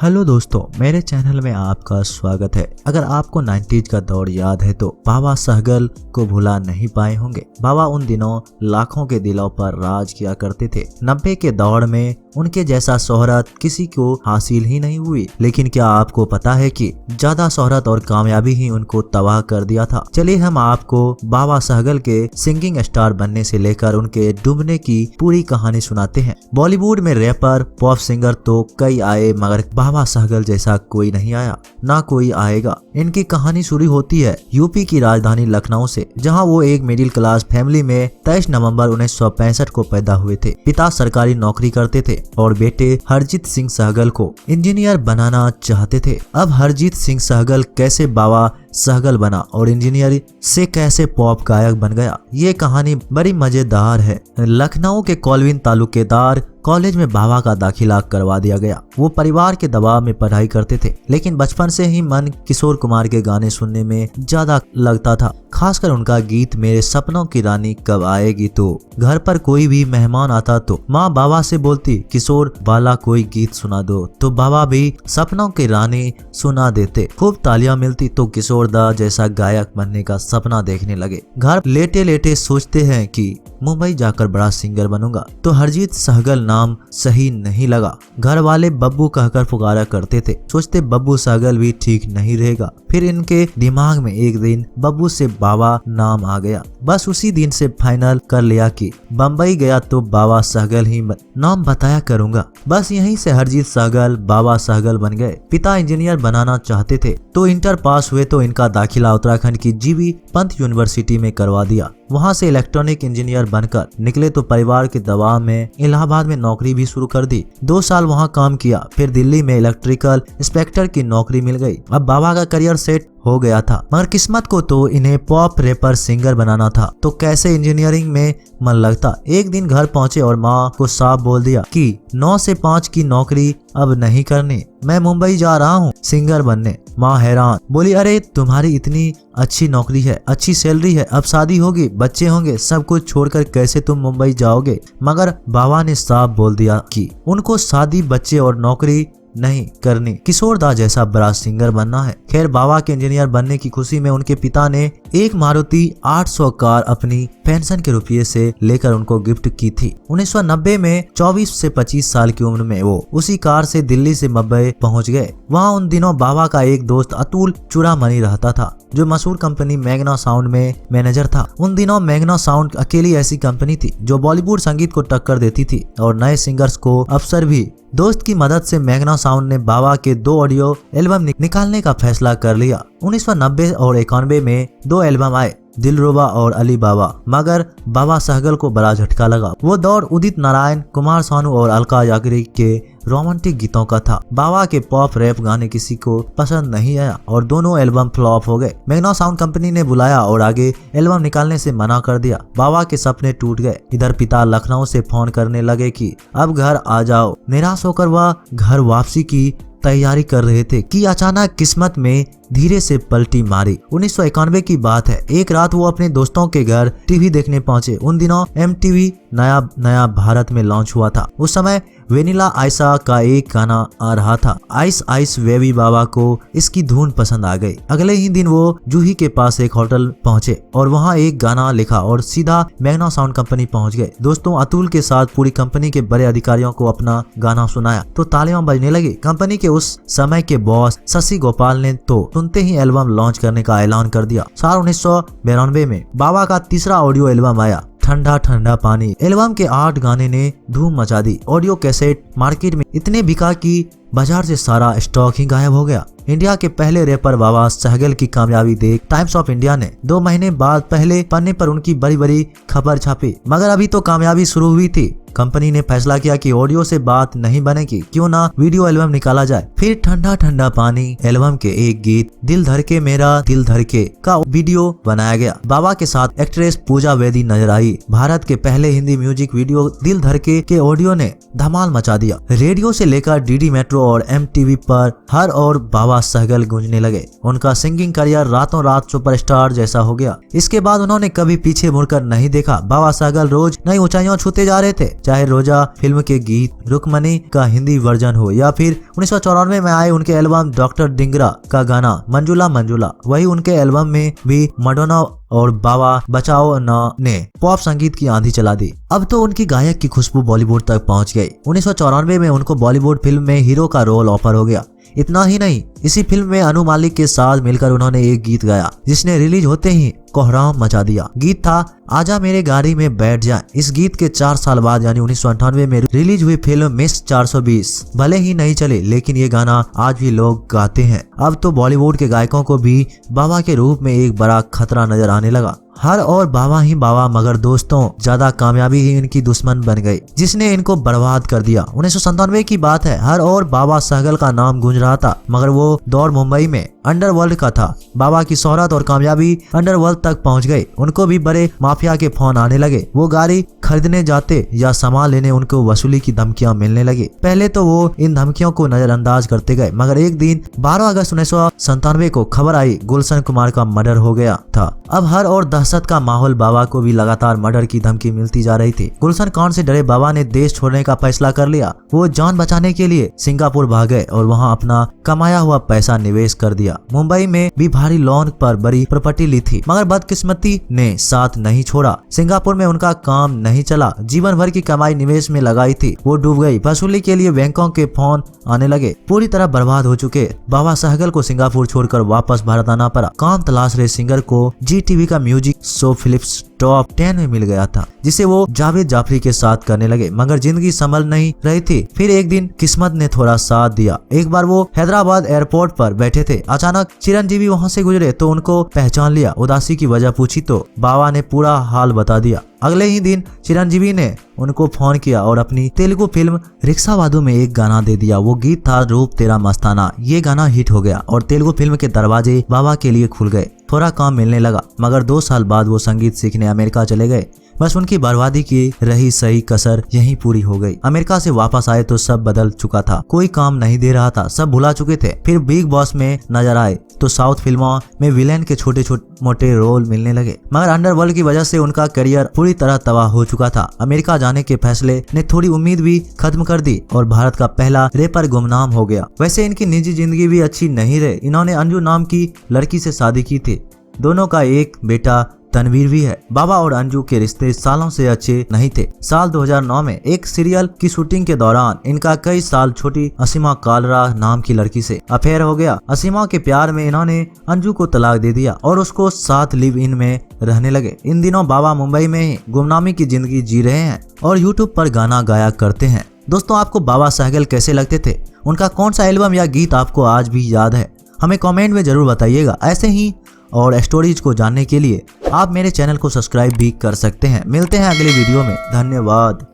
Hello दोस्तों, मेरे channel में आपका स्वागत है। अगर आपको 90s का दौर याद है तो बाबा सहगल को भुला नहीं पाए होंगे। बाबा उन दिनों लाखों के दिलों पर राज किया करते थे। 90 के दौर में उनके जैसा शोहरत किसी को हासिल ही नहीं हुई। लेकिन क्या आपको पता है कि ज्यादा शोहरत और कामयाबी ही उनको तबाह कर दिया था। चलिए हम आपको बाबा सहगल के सिंगिंग स्टार बनने से लेकर उनके डूबने की पूरी कहानी सुनाते हैं। बॉलीवुड में रैपर पॉप सिंगर तो कई आए, मगर बाबा सहगल जैसा कोई नहीं आया, ना कोई आएगा। इनकी कहानी शुरू होती है यूपी की राजधानी लखनऊ से, जहां वो एक मिडिल क्लास फैमिली में 23 नवंबर 1965 को पैदा हुए थे। पिता सरकारी नौकरी करते थे और बेटे हरजीत सिंह सहगल को इंजीनियर बनाना चाहते थे। अब हरजीत सिंह सहगल कैसे बाबा सहगल बना और इंजीनियर से कैसे पॉप गायक बन गया, ये कहानी बड़ी मजेदार है। लखनऊ के कॉलविन तालुकेदार कॉलेज में बाबा का दाखिला करवा दिया गया। वो परिवार के दबाव में पढ़ाई करते थे, लेकिन बचपन से ही मन किशोर कुमार के गाने सुनने में ज्यादा लगता था, खासकर उनका गीत मेरे सपनों की रानी कब आएगी। तो घर पर कोई भी मेहमान आता तो माँ बाबा से बोलती, किशोर वाला कोई गीत सुना दो, तो बाबा भी सपनों की रानी सुना देते। खूब तालियां मिलती तो किशोर दा जैसा गायक बनने का सपना देखने लगे। घर लेटे लेटे सोचते हैं कि मुंबई जाकर बड़ा सिंगर बनूंगा, तो हरजीत सहगल नाम सही नहीं लगा। घर वाले बब्बू कहकर पुकारा करते थे, सोचते बब्बू सहगल भी ठीक नहीं रहेगा। फिर इनके दिमाग में एक दिन बब्बू से बाबा नाम आ गया। बस उसी दिन से फाइनल कर लिया कि बम्बई गया तो बाबा सहगल ही नाम बताया करूंगा। बस यहीं से हरजीत सहगल बाबा सहगल बन गए। पिता इंजीनियर बनाना चाहते थे तो इंटर पास हुए तो इनका दाखिला उत्तराखंड की जीबी पंत यूनिवर्सिटी में करवा दिया। वहां से इलेक्ट्रॉनिक इंजीनियर बनकर निकले तो परिवार के दबाव में इलाहाबाद में नौकरी भी शुरू कर दी। 2 साल वहां काम किया, फिर दिल्ली में इलेक्ट्रिकल इंस्पेक्टर की नौकरी मिल गई। अब बाबा का करियर सेट हो गया था, मगर किस्मत को तो इन्हें पॉप रैपर सिंगर बनाना था, तो कैसे इंजीनियरिंग में मन लगता। एक दिन घर पहुंचे और माँ को साफ बोल दिया कि 9 से 5 की नौकरी अब नहीं करनी, मैं मुंबई जा रहा हूँ सिंगर बनने। माँ हैरान, बोली अरे तुम्हारी इतनी अच्छी नौकरी है, अच्छी सैलरी है, अब शादी होगी, बच्चे होंगे, सब कुछ छोड़कर कैसे तुम मुंबई जाओगे। मगर बाबा ने साफ बोल दिया कि उनको शादी, बच्चे और नौकरी नहीं करनी, किशोर दा जैसा बड़ा सिंगर बनना है। खैर बाबा के इंजीनियर बनने की खुशी में उनके पिता ने एक मारुति 800 कार अपनी पेंशन के रुपये से लेकर उनको गिफ्ट की थी। 1990 में 24 से 25 साल की उम्र में वो उसी कार से दिल्ली से मुंबई पहुंच गए। वहां उन दिनों बाबा का एक दोस्त अतुल चूड़ामणि रहता था, जो मशहूर कंपनी मैग्ना साउंड में मैनेजर था। उन दिनों मैग्ना साउंड अकेली ऐसी कंपनी थी जो बॉलीवुड संगीत को टक्कर देती थी और नए सिंगर्स को अवसर भी। दोस्त की मदद से मैग्ना साउंड ने बाबा के 2 ऑडियो एल्बम निकालने का फैसला कर लिया। 1990 और 91 में 2 एल्बम आए, दिलरुबा और अली बाबा, मगर बाबा सहगल को बड़ा झटका लगा। वो दौर उदित नारायण, कुमार सानू और अलका याग्निक के रोमांटिक गीतों का था। बाबा के पॉप रैप गाने किसी को पसंद नहीं आया और दोनों एल्बम फ्लॉप हो गए। मैग्ना साउंड कंपनी ने बुलाया और आगे एल्बम निकालने से मना कर दिया। बाबा के सपने टूट गए। इधर पिता लखनऊ से फोन करने लगे कि अब घर आ जाओ। निराश होकर वह घर वापसी की तैयारी कर रहे थे कि अचानक किस्मत में धीरे से पलटी मारी। 1991 की बात है। एक रात वो अपने दोस्तों के घर टीवी देखने पहुंचे। उन दिनों MTV नया भारत में लॉन्च हुआ था। उस समय वेनिला आइसा का एक गाना आ रहा था, आइस आइस बेबी। बाबा को इसकी धुन पसंद आ गई। अगले ही दिन वो जूही के पास एक होटल पहुंचे और वहां एक गाना लिखा और सीधा मैग्ना साउंड कंपनी पहुंच गए। दोस्तों अतुल के साथ पूरी कंपनी के बड़े अधिकारियों को अपना गाना सुनाया तो तालियां बजने लगी। कंपनी के उस समय के बॉस शशि गोपाल ने तो सुनते ही एल्बम लॉन्च करने का ऐलान कर दिया। साल 1992 में बाबा का तीसरा ऑडियो एल्बम आया, ठंडा ठंडा पानी। एल्बम के 8 गाने ने धूम मचा दी। ऑडियो कैसेट मार्केट में इतने बिका कि बाजार से सारा स्टॉक ही गायब हो गया। इंडिया के पहले रैपर बाबा सहगल की कामयाबी देख टाइम्स ऑफ इंडिया ने 2 महीने बाद पहले पन्ने पर उनकी बड़ी बड़ी खबर छापी। मगर अभी तो कामयाबी शुरू हुई थी। कंपनी ने फैसला किया कि ऑडियो से बात नहीं बनेगी, क्यों ना वीडियो एल्बम निकाला जाए। फिर ठंडा ठंडा पानी एल्बम के एक गीत दिल धड़के मेरा दिल धड़के का वीडियो बनाया गया। बाबा के साथ एक्ट्रेस पूजा बेदी नजर आई। की भारत के पहले हिंदी म्यूजिक वीडियो दिल धड़के के ऑडियो ने धमाल मचा दिया। रेडियो से लेकर डीडी मेट्रो और MTV पर हर और बाबा सहगल गूंजने लगे। उनका सिंगिंग करियर रातों रात सुपरस्टार जैसा हो गया। इसके बाद उन्होंने कभी पीछे मुड़कर नहीं देखा। बाबा सहगल रोज नई ऊंचाइयां छूते जा रहे थे, चाहे रोजा फिल्म के गीत रुकमनी का हिंदी वर्जन हो या फिर 1994 में आए उनके एल्बम डॉक्टर डिंगरा का गाना मंजुला मंजुला। वही उनके एल्बम में भी मडोना और बाबा बचाओ न ने पॉप संगीत की आंधी चला दी। अब तो उनकी गायक की खुशबू बॉलीवुड तक पहुंच गई। 1994 में उनको बॉलीवुड फिल्म में हीरो का रोल ऑफर हो गया। इतना ही नहीं, इसी फिल्म में अनु मालिक के साथ मिलकर उन्होंने एक गीत गाया जिसने रिलीज होते ही कोहराम मचा दिया। गीत था आजा मेरे गाड़ी में बैठ जा। इस गीत के 4 साल बाद यानी 1998 में रिलीज हुई फिल्म मिस 420 भले ही नहीं चले, लेकिन ये गाना आज भी लोग गाते हैं। अब तो बॉलीवुड के गायकों को भी बाबा के रूप में एक बड़ा खतरा नजर आने लगा। हर और बाबा ही बाबा, मगर दोस्तों ज्यादा कामयाबी ही इनकी दुश्मन बन गई जिसने इनको बर्बाद कर दिया। 1997 की बात है। हर और बाबा सहगल का नाम गूंज रहा था, मगर वो दौर मुंबई में अंडरवर्ल्ड का था। बाबा की शोहरत और कामयाबी अंडरवर्ल्ड तक पहुंच गई। उनको भी बड़े माफिया के फोन आने लगे। वो गाड़ी खरीदने जाते या सामान लेने उनको वसूली की धमकियां मिलने लगी। पहले तो वो इन धमकियों को नजरअंदाज करते गए, मगर एक दिन 12 अगस्त 1997 को खबर आई गुलशन कुमार का मर्डर हो गया था। अब हर और दहशत का माहौल। बाबा को भी लगातार मर्डर की धमकी मिलती जा रही थी। गुलशन कांड से डरे बाबा ने देश छोड़ने का फैसला कर लिया। वो जान बचाने के लिए सिंगापुर भाग गए और वहां अपना कमाया हुआ पैसा निवेश कर दिया। मुंबई में भी भारी लोन पर बड़ी प्रॉपर्टी ली थी, मगर बदकिस्मती ने साथ नहीं छोड़ा। सिंगापुर में उनका काम नहीं चला। जीवन भर की कमाई निवेश में लगाई थी, वो डूब गई। वसूली के लिए बैंकों के फोन आने लगे। पूरी तरह बर्बाद हो चुके बाबा सहगल को सिंगापुर छोड़कर वापस भारत आना पड़ा। काम तलाश रहे सिंगर को GTV का म्यूजिक शो फिलिप्स टॉप 10 में मिल गया था, जिसे वो जावेद जाफरी के साथ करने लगे, मगर जिंदगी संभल नहीं रही थी। फिर एक दिन किस्मत ने थोड़ा साथ दिया। एक बार वो हैदराबाद एयरपोर्ट पर बैठे थे, अचानक चिरंजीवी वहां से गुजरे तो उनको पहचान लिया। उदासी की वजह पूछी तो बाबा ने पूरा हाल बता दिया। अगले ही दिन चिरंजीवी ने उनको फोन किया और अपनी तेलुगु फिल्म रिक्शावादू में एक गाना दे दिया। वो गीत था रूप तेरा मस्ताना। ये गाना हिट हो गया और तेलुगु फिल्म के दरवाजे बाबा के लिए खुल गए। थोड़ा काम मिलने लगा, मगर 2 साल बाद वो संगीत सीखने अमेरिका चले गए। बस उनकी बर्बादी की रही सही कसर यहीं पूरी हो गई। अमेरिका से वापस आए तो सब बदल चुका था। कोई काम नहीं दे रहा था, सब भुला चुके थे। फिर बिग बॉस में नजर आए तो साउथ फिल्मों में विलेन के छोटे मोटे रोल मिलने लगे, मगर अंडरवर्ल्ड की वजह से उनका करियर पूरी तरह तबाह हो चुका था। अमेरिका जाने के फैसले ने थोड़ी उम्मीद भी खत्म कर दी और भारत का पहला रैपर गुमनाम हो गया। वैसे इनकी निजी जिंदगी भी अच्छी नहीं रही। इन्होंने अंजू नाम की लड़की से शादी की थी। दोनों का एक बेटा तनवीर भी है। बाबा और अंजू के रिश्ते सालों से अच्छे नहीं थे। साल 2009 में एक सीरियल की शूटिंग के दौरान इनका कई साल छोटी असीमा कालरा नाम की लड़की से अफेयर हो गया। असीमा के प्यार में इन्होंने अंजू को तलाक दे दिया और उसको साथ लिव इन में रहने लगे। इन दिनों बाबा मुंबई में ही गुमनामी की जिंदगी जी रहे हैं और यूट्यूब पर गाना गाया करते हैं। दोस्तों, आपको बाबा सहगल कैसे लगते थे? उनका कौन सा एल्बम या गीत आपको आज भी याद है? हमें कमेंट में जरूर बताइएगा। ऐसे ही और स्टोरीज को जानने के लिए आप मेरे चैनल को सब्सक्राइब भी कर सकते हैं। मिलते हैं अगले वीडियो में। धन्यवाद।